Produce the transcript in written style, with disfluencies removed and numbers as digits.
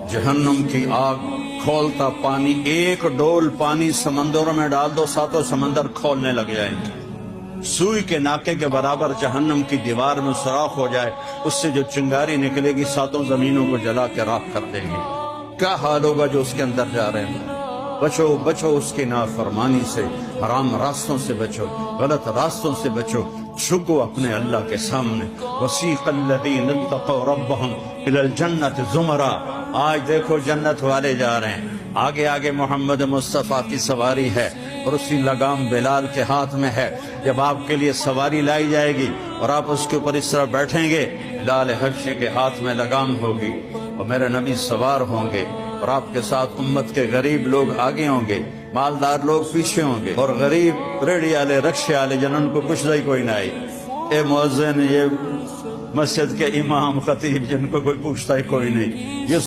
جہنم کی آگ کھولتا پانی، ایک ڈول پانی سمندروں میں ڈال دو، ساتوں سمندر کھولنے لگ جائیں گے۔ سوئی کے ناکے کے برابر جہنم کی دیوار میں سوراخ ہو جائے، اس سے جو چنگاری نکلے گی ساتوں زمینوں کو جلا کے راکھ کر دیں گے۔ کیا حال ہوگا جو اس کے اندر جا رہے ہیں؟ بچو بچو اس کی نافرمانی سے، حرام راستوں سے بچو، غلط راستوں سے بچو، جھکو اپنے اللہ کے سامنے۔ وسیق الذین اتقوا ربهم الی الجنۃ زمرا، آج دیکھو جنت والے جا رہے ہیں، آگے آگے محمد مصطفیٰ کی سواری ہے اور اسی لگام بلال کے ہاتھ میں ہے۔ جب آپ کے لیے سواری لائی جائے گی اور آپ اس کے اوپر اس طرح بیٹھیں گے، بلال حبشی کے ہاتھ میں لگام ہوگی اور میرے نبی سوار ہوں گے، اور آپ کے ساتھ امت کے غریب لوگ آگے ہوں گے، مالدار لوگ پیچھے ہوں گے، اور غریب ریڑھی والے رکشے والے جنہوں کو کچھ نہیں کوئی نہ آئی، اے مؤذن، یہ مسجد کے امام خطیب جن کو کوئی پوچھتا ہی کوئی نہیں، یہ